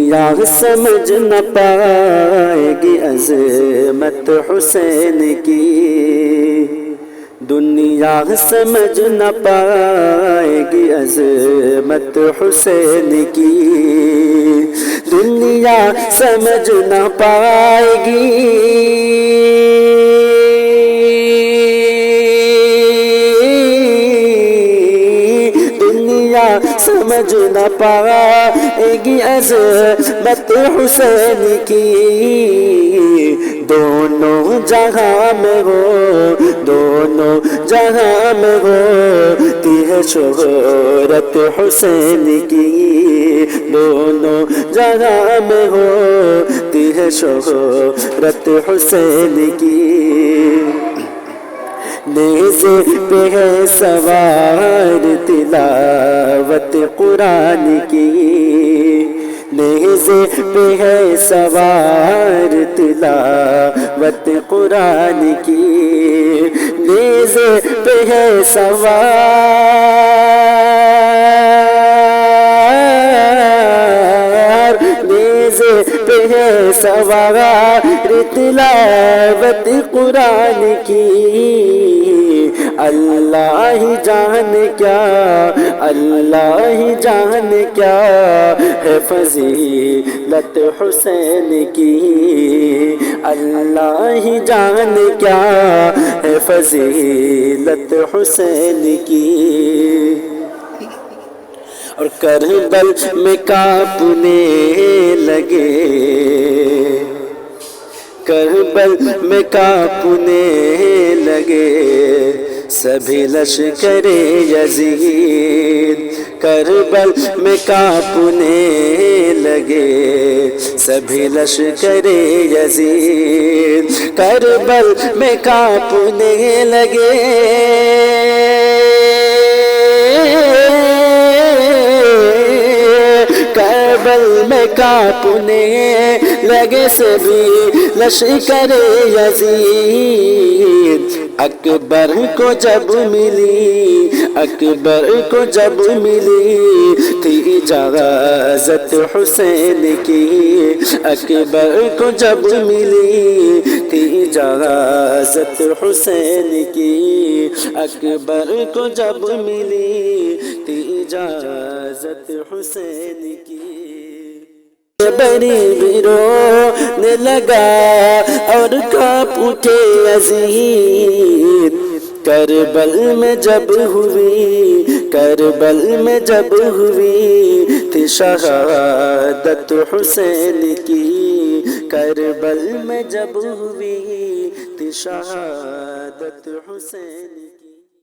دنیا سمجھ نہ پائے گی عظمت حسین کی، دنیا سمجھ نہ پائے گی عظمت حسین کی، دنیا سمجھ نہ پائے گی، دنیا سمجھ نہ پائے گی عظمت حسین کی، دونوں جہاں میں ہو، دونوں جہاں میں ہوتی ہے شہرت حسین کی، دونوں جہاں میں ہوتی ہے شہرت حسین کی، نیزے پہ ہے سوار تلاوت قرآن کی، نیزے پہ ہے سوار تلاوت قرآن کی، نیزے پہ ہے سوار، نیزے پہ ہے سوار تلاوت قرآن کی، اللہ ہی جانے کیا، اللہ ہی جانے کیا ہے فضیلت حسین کی، اللہ ہی جانے کیا ہے فضیلت حسین کی، اور کربل میں کانپنے لگے، کربل میں کانپنے لگے سبھی لشکر یزید، کربل میں کانپنے لگے سبھی لشکر یزید، کربل میں کانپنے لگے، کربل میں کانپنے لگے سبھی لشکر یزید، اکبر کو جب ملی، اکبر کو جب ملی تھی اجازت حسین کی، اکبر کو جب ملی تھی اجازت حسین کی، اکبر کو جب ملی تھی اجازت حسین کی، بری بھی رونے لگا اور کانپ اٹھے یزید، کربل میں جب ہوئی، کربل میں جب ہوئی تھی شہادت حسین کی، کربل میں جب ہوئی تھی شہادت حسین کی۔